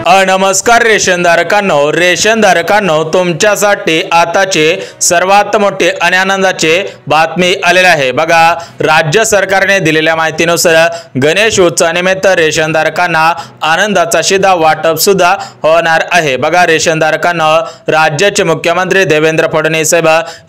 नमस्कार रेशनधारकांनो, तुमच्यासाठी आताचे सर्वात मोठे आणि आनंदाचे बातमी आलेले आहे। बघा, राज्य सरकारने दिलेल्या माहितीनुसार गणेश उत्सवानिमित्त रेशनधारकांना आनंदाचा शिधा वाटप सुद्धा होणार आहे। बघा, रेशनधारकांना राज्याचे मुख्यमंत्री देवेंद्र फडणवीस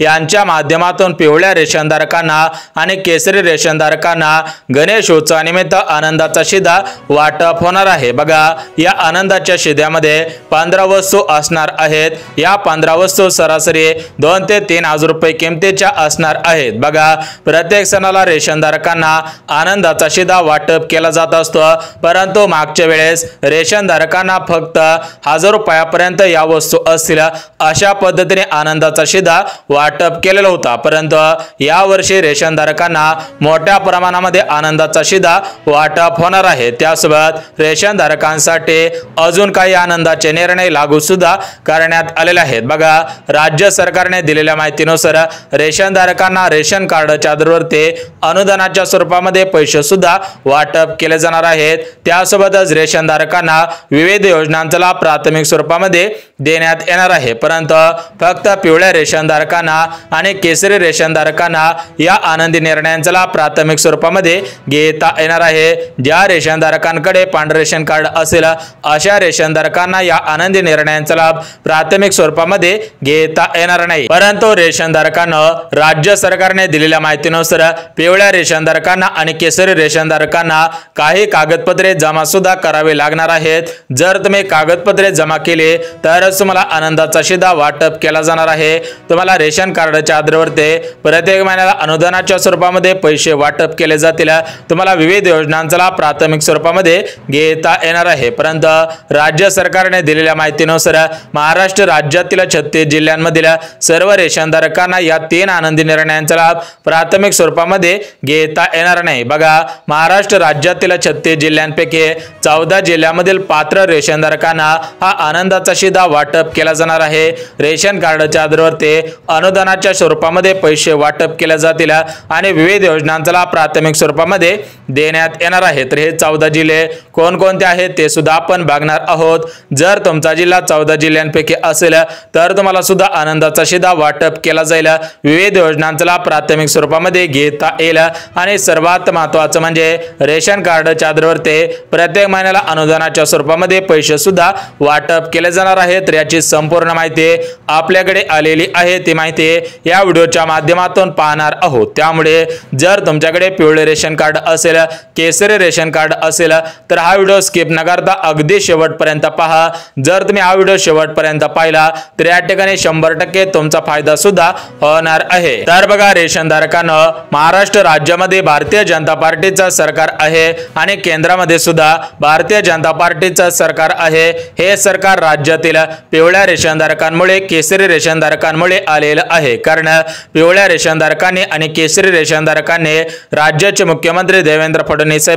यांच्या माध्यमातून पिवळ्या रेशनधारकांना आणि केसरी रेशनधारकांना गणेश उत्सवानिमित्त आनंदाचा शिधा वाटप होणार आहे। बघा, या आनंदाच्या शिध्यामध्ये 15 वस्तू असणार आहेत। या 15 वस्तू सरासरी 2 ते 3 हजार रुपये किमतीच्या असणार आहेत। बघा, प्रत्येक सणाला रेशनधारकांना आनंदाचा शिधा वाटप केला जात असतो, परंतु मागच्या वेळेस रेशनधारकांना फक्त 1000 रुपयापर्यंत या वस्तू असतील अशा पद्धतीने आनंदाचा शिधा वाटप केलेला होता। परंतु या वर्षी रेशनधारकांना मोठ्या प्रमाणामध्ये आनंदाचा शिधा वाटप होणार आहे। त्यासोबत रेशनधारकांसाठी अजून काही आनंदाचे निर्णय लागू सुद्धा करण्यात आलेले आहेत। बघा, राज्य सरकारने दिलेल्या माहितीनुसार रेशनधारकांना रेशन कार्डच्या आधारावरती अनुदानाच्या स्वरूपामध्ये पैसे सुद्धा वाटप केले जाणार आहेत। त्यासोबतच रेशनधारकांना विविध योजनांचा लाभ प्राथमिक स्वरूपामध्ये देण्यात येणार आहे, परंतु फक्त पिवळ्या रेशनधारकांना आणि केसरी रेशनधारकांना या आनंदी निर्णयांचा लाभ प्राथमिक स्वरूपामध्ये घेता येणार आहे। ज्या रेशनधारकांकडे पांढरे रेशन कार्ड असेल अशा रेशनधारकांना या आनंदी निर्णयांचा लाभ प्राथमिक स्वरूपामध्ये घेता येणार नाही। परंतु रेशनधारकांना राज्य सरकारने दिलेल्या माहितीनुसार पिवळ्या रेशनधारकांना आणि केसरी रेशनधारकांना काही कागदपत्रे जमा सुद्धा करावे लागणार आहेत। जर तुम्ही कागदपत्रे जमा केली तरच तुम्हाला आनंदाचा शिधा वाटप केला जाणार आहे। तुम्हाला रेशन कार्डच्या आधारावरती प्रत्येक महिन्याला अनुदानाच्या स्वरूपामध्ये पैसे वाटप केले जातील। तुम्हाला विविध योजनांचा लाभ प्राथमिक स्वरूपामध्ये घेता येणार आहे। परंतु राज्य सरकारने दिलेल्या माहितीनुसार महाराष्ट्र राज्यातील 36 जिल्ह्यांमधील सर्व रेशनधारकांना या 3 आनंदी निर्णयांचा लाभ प्राथमिक स्वरूपामध्ये घेता येणार नाही। बघा, महाराष्ट्र राज्यातील 36 जिल्ह्यांपैकी 14 जिल्ह्यांमधील पात्र रेशनधारकांना हा आनंदाचा शिधा वाटप केला जाणार आहे। रेशन कार्डच्या आधारावरती अनुदानाच्या स्वरूपामध्ये पैसे वाटप केले जातील आणि विविध योजनांचा लाभ प्राथमिक स्वरूपामध्ये देण्यात येणार आहे। तर हे 14 जिल्हे कोणकोणते आहेत ते सुद्धा आपण बघणार आहोत। जर तुमचा जिल्हा 14 जिल्ह्यांपैकी असेल तर तुम्हाला सुद्धा आनंदाचा शिधा वाटप केला जाईल, विविध योजनांचा लाभ प्राथमिक स्वरूपामध्ये घेता येईल आणि सर्वात महत्त्वाचं म्हणजे रेशन कार्डच्या आधारावरती प्रत्येक महिन्याला अनुदानाच्या स्वरूपामध्ये पैसे सुद्धा वाटप केले जाणार आहेत। तर याची संपूर्ण माहिती आपल्याकडे आलेली आहे, ती माहिती या व्हिडिओच्या माध्यमातून पाहणार आहोत। त्यामुळे जर तुमच्याकडे पिवळे रेशन कार्ड असेल, केसरी रेशन कार्ड असेल तर हा व्हिडिओ स्किप न करता अगदी शेवटपर्यंत पहा। जर तुम्ही हा व्हिडिओ शेवटपर्यंत पाहिला तर या ठिकाणी 100% तुमचा फायदा सुद्धा होणार आहे। तर बघा, रेशनधारकांना महाराष्ट्र राज्यामध्ये भारतीय जनता पार्टीचं सरकार आहे आणि केंद्रामध्ये सुद्धा भारतीय जनता पार्टीचं सरकार आहे। हे सरकार राज्यातील पिवळ्या रेशनधारकांमुळे केसरी रेशनधारकांमुळे आलेलं आहे, कारण पिवळ्या रेशनधारकांनी आणि केसरी रेशनधारकांनी राज्याचे मुख्यमंत्री देवेंद्र फडणवीस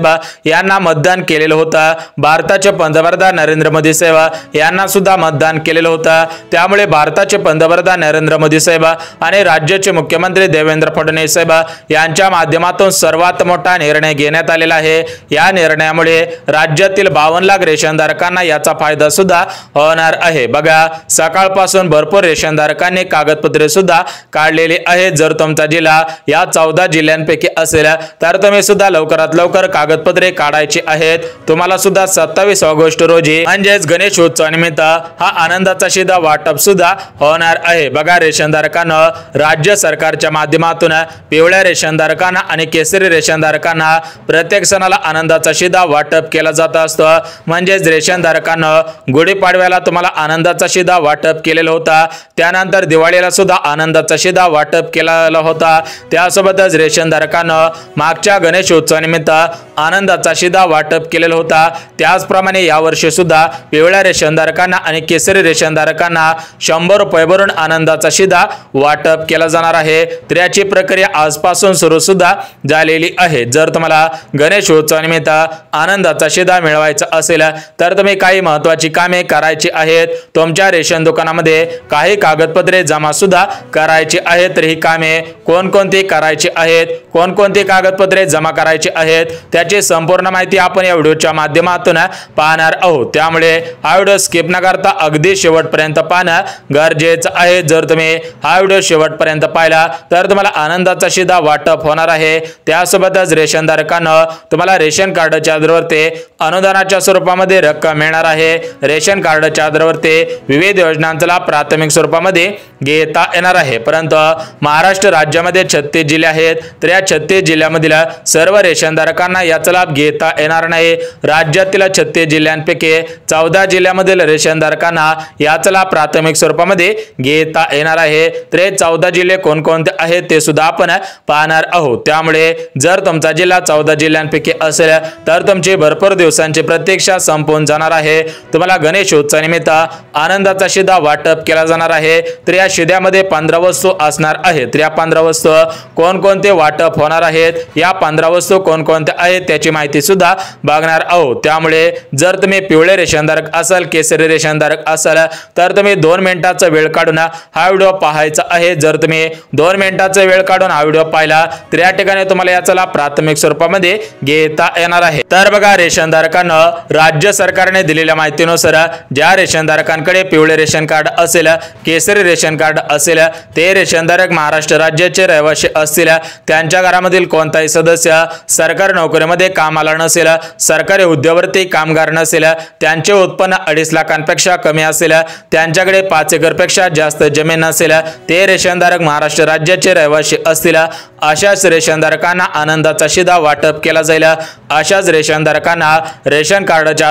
यांना मतदान केलेलं होतं। भारताचे पंतप्रधान नरेंद्र मोदी साहेब यांना सुद्धा मतदान केलेलं होतं। त्यामुळे भारताचे पंतप्रधान नरेंद्र मोदी साहेब आणि राज्याचे मुख्यमंत्री देवेंद्र फडणवीस साहेब यांच्या माध्यमातून सर्वात मोठा निर्णय घेण्यात आलेला आहे। या निर्णयामुळे राज्यातील 52 लाख रेशनधारकांना याचा फायदा सुद्धा होणार आहे। बघा, सकाळपासून भरपूर रेशनधारकांनी कागदपत्रे सुद्धा काढलेली आहेत। जर तुमचा जिल्हा या 14 जिल्ह्यांपैकी असेल तर तुम्ही सुद्धा लवकरात लवकर कागदपत्रे काढायची आहेत। तुम्हाला सुद्धा 27 ऑगस्ट रोजी म्हणजेच गणेश उत्सवानिमित्त हा आनंदाचा शिधा वाटप सुद्धा होणार आहे। बघा, रेशनधारकांना राज्य सरकारच्या माध्यमातून पिवळ्या रेशनधारकांना आणि केसरी रेशनधारकांना प्रत्येक सणाला आनंदाचा शिधा वाटप केला जात असतो। म्हणजेच रेशनधारकांना गुढीपाडव्याला तुम्हाला आनंदाचा शिधा वाटप केलेला होता, त्यानंतर दिवाळीला सुद्धा आनंदाचा शिधा वाटप केलेला होता। त्यासोबतच रेशनधारकांना मागच्या गणेश उत्सवानिमित्त आनंदाचा शिधा वाटप केलेला होता। त्याचप्रमाणे यावर्षी सुद्धा पिवळ्या रेशनधारकांना आणि केसरी रेशनधारकांना 100 रुपये भरून आनंदाचा शिधा वाटप केला जाणार आहे। तर याची प्रक्रिया आजपासून सुरू सुद्धा झालेली आहे। जर तुम्हाला गणेश उत्सवानिमित्त आनंदाचा शिधा मिळवायचा असेल तर तुम्ही काही महत्त्वाची कामे करायची आहेत। तुमच्या रेशन दुकानामध्ये काही कागदपत्रे जमा सुद्धा करायची आहेत। तर ही कामे कोणकोणती करायची आहेत, कोणकोणती कागदपत्रे जमा करायची आहेत त्याची संपूर्ण माहिती आपण या व्हिडिओच्या माध्यमातून पाहणार आहोत। त्यामुळे हा व्हिडिओ स्किप न करता अगदी शेवटपर्यंत पाहणं गरजेचं आहे। जर तुम्ही हा व्हिडिओ शेवटपर्यंत पाहिला तर तुम्हाला आनंदाचा शिधा वाटप होणार आहे। त्यासोबतच रेशनधारकांना तुम्हाला रेशन कार्डच्या आधारावरती अनुदानाच्या स्वरूपामध्ये रक्कम मिळणार आहे। रेशन कार्डच्या आधारावरती विविध योजनांचा लाभ प्राथमिक स्वरूपामध्ये घेता येणार आहे। परंतु महाराष्ट्र राज्यामध्ये 36 जिल्हे आहेत, तर या 36 जिल्ह्यामधील सर्व रेशनधारकांना याचा लाभ घेता येणार नाही। राज्यातील 36 जिल्ह्यांपैकी 14 जिल्ह्यामधील रेशनधारकांना याचा लाभ प्राथमिक स्वरूपामध्ये घेता येणार आहे। तर हे 14 जिल्हे कोणकोणते आहेत ते सुद्धा आपण पाहणार आहोत। त्यामुळे जर तुमचा जिल्हा 14 जिल्ह्यांपैकी असेल तर तुमची भरपूर दिवसांची प्रतीक्षा संपून जाणार आहे। तुम्हाला गणेश उत्सवानिमित्त आनंदाचा शिधा वाटप केला जाणार आहे। तर या शिध्यामध्ये 15 वस्तू असणार आहेत। तर या 15 वस्तू कोणकोणते वाटप होणार आहेत, या 15 वस्तू कोणकोणत्या आहेत त्याची माहिती सुद्धा बघणार आहोत। त्यामुळे जर तुम्ही पिवळे रेशनधारक असाल, केसरी रेशनधारक असाल तर तुम्ही 2 मिनिटाचा वेळ काढून हा व्हिडिओ पाहायचा आहे। जर तुम्ही 2 मिनिटाचा वेळ काढून हा व्हिडिओ पाहिला तर या ठिकाणी तुम्हाला याचा लाभ प्राथमिक स्वरूपामध्ये घेता येणार आहे। तर बघा, रेशनधारकांना राज्य सरकारने दिलेल्या माहितीनुसार ज्या रेशनधारकांकडे पिवळे रेशन कार्ड असेल, केसरी रेशन कार्ड असेल, ते रेशनधारक महाराष्ट्र राज्याचे रहिवासी असतील, त्यांच्या घरामधील कोणताही सदस्य सरकारी नोकरीमध्ये कामाला नसेल, सरकारी उद्योगावरती कामगार नसेल, त्यांचे उत्पन्न 2.5 लाखांपेक्षा कमी असेल, त्यांच्याकडे 5 एकरपेक्षा जास्त जमीन नसेल, ते रेशनधारक महाराष्ट्र राज्याचे रहिवासी असतील, अशाच रेशनधारकांना आनंदाचा शिधा वाटप केला जाईल। अशाच रेशनधारकांना रेशन कार्डच्या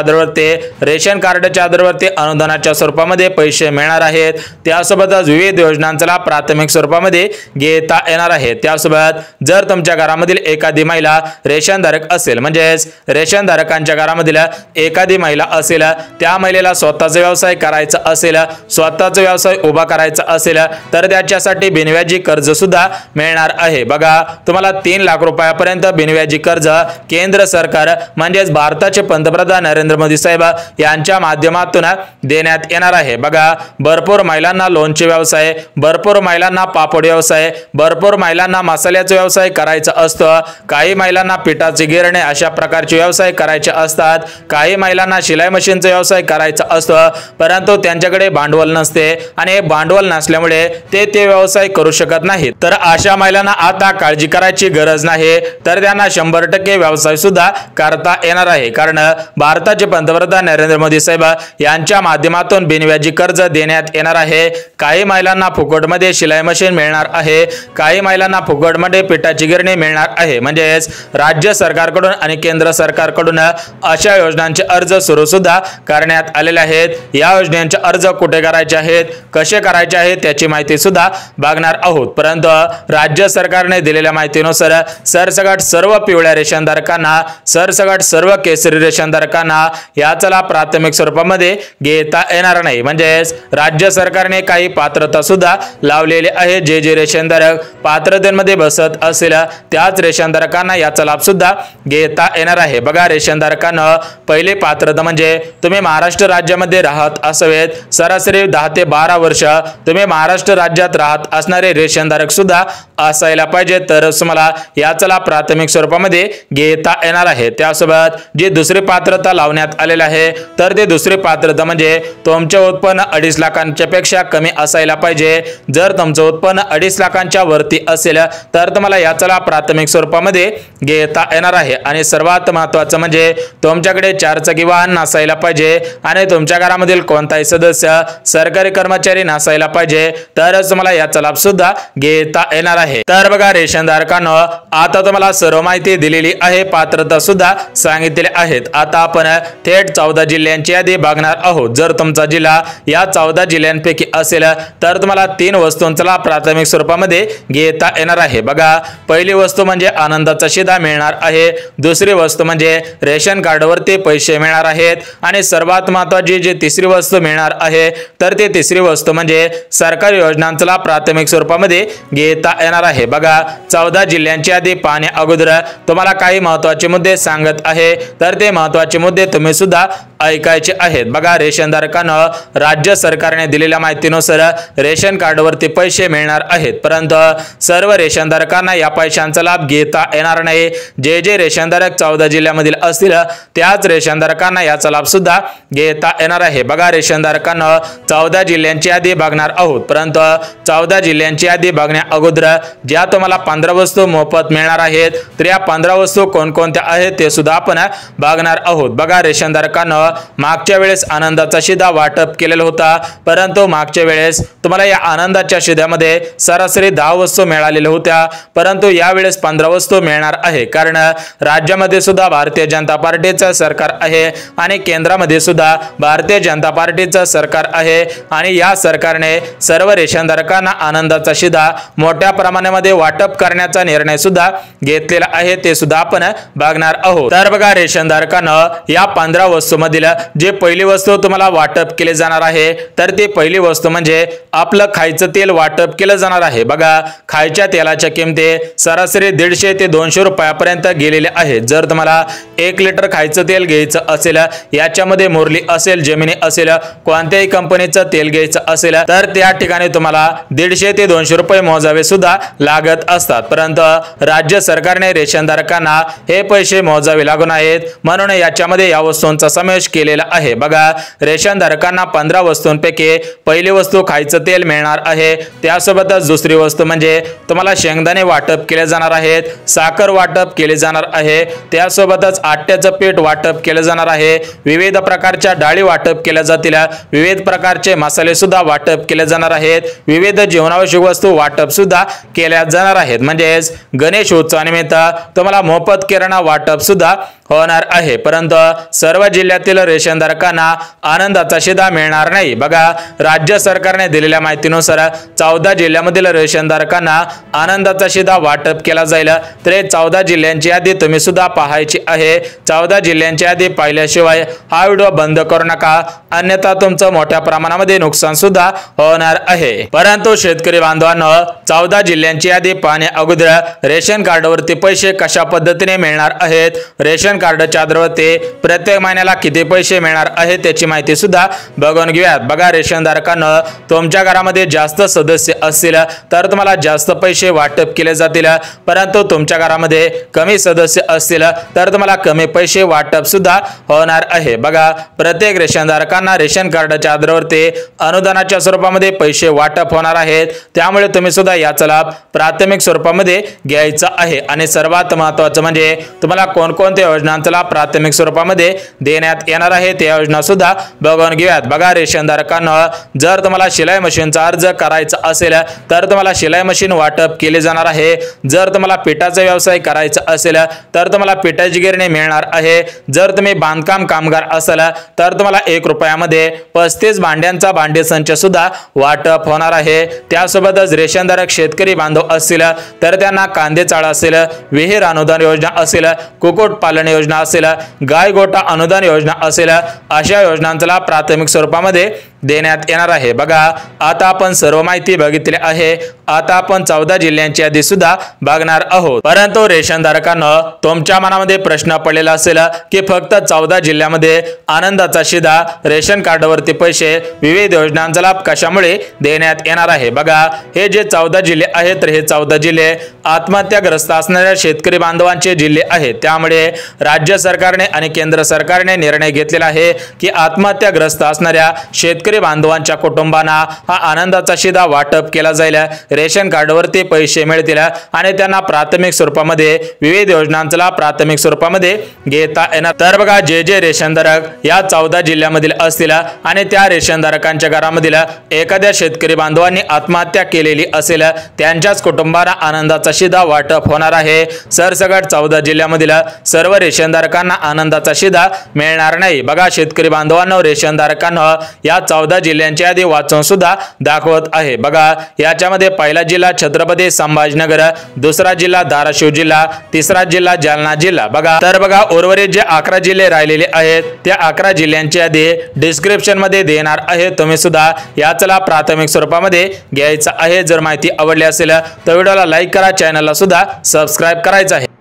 आधारावरती अनुदानाच्या स्वरूपामध्ये पैसे मिळणार आहेत। त्यासोबतच विविध योजनांचा लाभ प्राथमिक स्वरूपामध्ये घेता येणार आहे। त्यासोबत जर तुमच्या घरामधील एखादी महिला रेशनधारक असेल, म्हणजेच रेशनधारकांच्या घरामधील एखादी महिला असेल, त्या महिलेला स्वतःचा व्यवसाय करायचा असेल, स्वतःचा व्यवसाय उभा करायचा असेल तर त्याच्यासाठी बिनव्याजी कर्ज सुद्धा मिळणार आहे। बघा, तुम्हाला 3 लाख रुपयापर्यंत बिनव्याजी कर्ज केंद्र सरकार म्हणजेच भारताचे पंतप्रधान नरेंद्र मोदी साहेब यांच्या माध्यमातून देण्यात येणार आहे। बघा, भरपूर महिलांना लोणचे व्यवसाय, भरपूर महिलांना पापड व्यवसाय, भरपूर महिलांना मसाल्याचा व्यवसाय करायचा असतो, काही महिलांना पिठाची गिरणी अशा प्रकारचे व्यवसाय करायचे असतात, काही महिलांना शिलाई मशीनचा व्यवसाय करायचा असतो, परंतु त्यांच्याकडे भांडवल नसते आणि हे भांडवल नसल्यामुळे ते व्यवसाय करू शकत नाहीत। तर अशा महिलांना आता काळजी करायची गरज नाही, तर त्यांना 100% व्यवसाय सुद्धा करता येणार आहे। कारण भारताचे पंतप्रधान नरेंद्र मोदी साहेब यांच्या माध्यमातून बिनव्याजी कर्ज देण्यात येणार आहे। काही महिलांना फुकटमध्ये शिलाई मशीन मिळणार आहे, काही महिलांना फुकटमध्ये पिठाची गिरणी मिळणार आहे। म्हणजेच राज्य सरकारकडून आणि केंद्र सरकारकडून अशा योजनांचे अर्ज सुरू सुद्धा करण्यात आलेले आहेत। या योजनांचे अर्ज कुठे करायचे आहेत, कसे करायचे आहेत त्याची माहिती सुद्धा बघणार आहोत। परंतु राज्य सरकारने दिलेल्या माहितीनुसार सरसकट सर्व पिवळ्या रेशनधारकांना, सरसकट सर्व केसरी रेशनधारकांना याचा लाभ प्राथमिक स्वरूपामध्ये घेता येणार नाही। म्हणजेच राज्य सरकारने काही पात्रता सुद्धा लावलेली आहे। जे रेशनधारक पात्रतेमध्ये बसत असेल त्याच रेशनधारकांना याचा लाभ सुद्धा घेता येणार आहे। बघा, रेशनधारकांना पहिली पात्रता म्हणजे तुम्ही महाराष्ट्र राज्यामध्ये राहत असावेत, सरासरी 10 ते 12 वर्ष तुम्ही महाराष्ट्र राज्यात राहत असणारे रेशनधारक सुद्धा असायला पाहिजे, तरच तुम्हाला याचा लाभ प्राथमिक स्वरूपामध्ये घेता येणार आहे। त्यासोबत जी दुसरी पात्रता लावण्यात आलेली आहे, तर ते दुसरी पात्रता म्हणजे तुमचे उत्पन्न 2.5 लाखांच्या पेक्षा कमी असायला पाहिजे। जर तुमचं उत्पन्न 2.5 लाखांच्या वरती असेल तर तुम्हाला याचा लाभ प्राथमिक स्वरूपामध्ये घेता येणार आहे। आणि सर्वात महत्त्वाचं म्हणजे तुमच्याकडे 4 चाकी वाहन नसायला पाहिजे आणि तुमच्या घरामधील कोणताही सदस्य सरकारी कर्मचारी नसायला पाहिजे, तरच तुम्हाला याचा लाभ सुद्धा घेता येणार आहे। तर बघा, रेशनधारकांना आता तुम्हाला सर्व माहिती दिलेली आहे, पात्रता सुद्धा सांगितलेली आहेत। आता आपण थेट 14 जिल्ह्यांची यादी बघणार आहोत। जर तुमचा जिल्हा या 14 जिल्ह्यांपैकी असेल तर तुम्हाला 3 वस्तूंचा लाभ प्राथमिक स्वरूपामध्ये घेता येणार आहे। बघा, पहिली वस्तू म्हणजे आनंदाचा शिधा मिळणार आहे, दुसरी वस्तू म्हणजे रेशन कार्डवरती पैसे मिळणार आहेत आणि सर्वात महत्त्वाची जी तिसरी वस्तू मिळणार आहे तर ती तिसरी वस्तू म्हणजे सरकारी योजनांचा लाभ प्राथमिक स्वरूपामध्ये घेता येणार आहे। बघा, 14 जिल्ह्यांची यादी पाहण्या अगोदर तुम्हाला काही महत्त्वाचे मुद्दे सांगत आहे, तर ते महत्त्वाचे मुद्दे तुम्ही सुद्धा ऐकायचे आहेत। बघा, रेशनधारकांना राज्य सरकारने दिलेल्या माहितीनुसार रेशन कार्डवरती पैसे मिळणार आहेत, परंतु सर्व रेशनधारकांना या पैशांचा लाभ घेता येणार नाही। जे रेशनधारक 14 जिल्ह्यामधील असतील त्याच रेशनधारकांना याचा लाभ सुद्धा घेता येणार आहे। बघा, रेशनधारकांना 14 जिल्ह्यांची यादी बघणार आहोत, परंतु 14 जिल्ह्यांची यादी बघण्या अगोदर ज्या तुम्हाला 15 वस्तू मोफत मिळणार आहेत, तर या 15 वस्तू कोणकोणत्या आहेत ते सुद्धा आपण बघणार आहोत। बघा, रेशनधारकांना मागच्या वेळेस आनंदाचा शिधा वाटप केलेला होता, परंतु मागच्या वेळेस तुम्हाला या आनंदाच्या शिध्यामध्ये सरासरी 10 वस्तू मिळालेल्या होत्या, परंतु यावेळेस 15 वस्तू मिळणार आहे, कारण राज्यामध्ये सुद्धा भारतीय जनता पार्टीचं सरकार आहे आणि केंद्रामध्ये सुद्धा भारतीय जनता पार्टीचं सरकार आहे आणि या सरकारने सर्व रेशनधारकांना आनंदाचा शिधा मोठ्या प्रमाणामध्ये वाटप करण्याचा निर्णय सुद्धा घेतलेला आहे, ते सुद्धा आपण बघणार आहोत। तर बघा, रेशनधारकांना या 15 वस्तूंमध्ये जे पहिली वस्तू तुम्हाला वाटप केले जाणार आहे, तर ती पहिली वस्तू म्हणजे आपलं खायचं तेल वाटप केलं जाणार आहे। बघा, खायच्या तेलाच्या किमती सरासरी 150 ते 200 रुपयापर्यंत गेलेले आहेत। जर तुम्हाला 1 लिटर खायचं तेल घ्यायचं असेल, याच्यामध्ये मुरली असेल, जेमिनी असेल, कोणत्याही कंपनीचं तेल घ्यायचं असेल, तर त्या ठिकाणी तुम्हाला 150 ते 200 रुपये मोजावे सुद्धा लागत असतात, परंतु राज्य सरकारने रेशनधारकांना हे पैसे मोजावे लागून आहेत, म्हणून याच्यामध्ये या वस्तूंचा समावेश केलेला आहे। बघा, रेशनधारकांना 15 वस्तूंपैकी पहिली वस्तू खायचं तेल मिळणार आहे, त्यासोबतच दुसरी वस्तू म्हणजे तुम्हाला शेंगदाणे वाटप केले जाणार आहेत, साखर वाटप केले जाणार आहे, त्यासोबतच आट्याचं पीठ वाटप केले जाणार आहे, विविध प्रकारच्या डाळी वाटप केल्या जातील, विविध प्रकारचे मसाले सुद्धा वाटप केले जाणार आहेत, विविध जीवनावश्यक वस्तू वाटप सुद्धा केल्या जाणार आहेत। म्हणजेच गणेश उत्सवानिमित्त तुम्हाला मोफत किराणा वाटप सुद्धा होणार आहे, परंतु सर्व जिल्ह्यातील रेशनधारकांना आनंदाचा शिधा मिळणार नाही। बघा, राज्य सरकारने दिलेल्या माहितीनुसार 14 जिल्ह्यामधील रेशनधारकांना आनंदाचा शिधा वाटप केला जाईल, तर 14 जिल्ह्यांची यादी तुम्ही सुद्धा पाहायची आहे। 14 जिल्ह्यांची यादी पाहिल्याशिवाय हा व्हिडिओ बंद करू नका, अन्यथा तुमचं मोठ्या प्रमाणामध्ये नुकसान सुद्धा होणार आहे। परंतु शेतकरी बांधवांनो, 14 जिल्ह्यांची यादी पाहण्या अगोदर रेशन कार्डवरती पैसे कशा पद्धतीने मिळणार आहेत, रेशन कार्डच्या आधारावरती प्रत्येक महिन्याला किती पैसे मिळणार आहेत त्याची माहिती सुद्धा बघून घेऊयात। बघा, रेशनधारकांना तुमच्या घरामध्ये जास्त सदस्य असतील तर तुम्हाला जास्त पैसे वाटप केले जातील, परंतु तुमच्या घरामध्ये कमी सदस्य असतील तर तुम्हाला कमी पैसे वाटप सुद्धा होणार आहे। बघा, प्रत्येक रेशनधारकांना रेशन कार्डच्या आधारावरती अनुदानाच्या स्वरूपामध्ये पैसे वाटप होणार आहेत, त्यामुळे तुम्ही सुद्धा याचा लाभ प्राथमिक स्वरूपामध्ये घ्यायचा आहे। आणि सर्वात महत्त्वाचं म्हणजे तुम्हाला कोणकोणत्या योजनांचा लाभ प्राथमिक स्वरूपामध्ये देण्यात येणार आहे त्या योजना सुद्धा बघून घेऊयात। बघा, रेशनधारकांना जर तुम्हाला शिलाई मशीनचा अर्ज करायचा असेल तर तुम्हाला शिलाई मशीन वाटप केले जाणार आहे, जर तुम्हाला पिठाचा व्यवसाय करायचा असेल तर तुम्हाला पिठाची गिरणी मिळणार आहे, जर तुम्ही बांधकाम कामगार असाल तर तुम्हाला 1 रुपयामध्ये 35 भांड्यांचा भांडे संच सुद्धा वाटप होणार आहे। त्यासोबतच रेशनधारक शेतकरी बांधव असतील तर त्यांना कांदे चाळा असेल, विहीर अनुदान योजना असेल, कुक्कुट पालन योजना असेल, गाय गोठा अनुदान योजना असेल, अशा योजनांचा लाभ प्राथमिक स्वरूपामध्ये देण्यात येणार आहे। बघा, आता आपण सर्व माहिती बघितली आहे, आता आपण 14 जिल्ह्यांची यादी सुद्धा बघणार आहोत। परंतु रेशनधारकांना तुमच्या मनामध्ये प्रश्न पडलेला असेल की फक्त 14 जिल्ह्यामध्ये आनंदाचा शिधा, रेशन कार्डवरती पैसे, विविध योजनांचा लाभ कशामुळे देण्यात येणार आहे। बघा, हे जे 14 जिल्हे आहेत तर हे 14 जिल्हे आत्महत्याग्रस्त असणाऱ्या शेतकरी बांधवांचे जिल्हे आहेत, त्यामुळे राज्य सरकारने आणि केंद्र सरकारने निर्णय घेतलेला आहे की आत्महत्याग्रस्त असणाऱ्या शेतकरी बांधवांच्या कुटुंबांना हा आनंदाचा शिधा वाटप केला जाईल, रेशन कार्डवरती पैसे मिळतील आणि त्यांना प्राथमिक स्वरूपामध्ये विविध योजनांचा लाभ प्राथमिक स्वरूपामध्ये घेता येणार। तर बघा, जे रेशनधारक या 14 जिल्ह्यामधील असतील आणि त्या रेशनधारकांच्या घरामधील एखाद्या शेतकरी बांधवांनी आत्महत्या केलेली असेल त्यांच्याच कुटुंबांना आनंदाचा शिधा वाटप होणार आहे। सरसकट 14 जिल्ह्यामधील सर्व रेशनधारकांना आनंदाचा शिधा मिळणार नाही। बघा, शेतकरी बांधवांना, रेशनधारकांना या 14 जिल्ह्यांची यादी वाचून सुद्धा दाखवत आहे। बघा याच्यामध्ये पहिला जिल्हा छत्रपती संभाजीनगर, दुसरा जिल्हा धाराशिव जिल्हा, तिसरा जिल्हा जालना जिल्हा। बघा उर्वरित जे 11 जिल्हे राहिलेले आहेत त्या 11 जिल्ह्यांची यादी डिस्क्रिप्शन मध्ये देणार आहे, तुम्ही सुद्धा याचला प्राथमिक स्वरूपामध्ये घ्यायचा आहे। जर माहिती आवडली असेल तर व्हिडिओला लाईक करा, चॅनलला सुद्धा सबस्क्राइब करायचं आहे।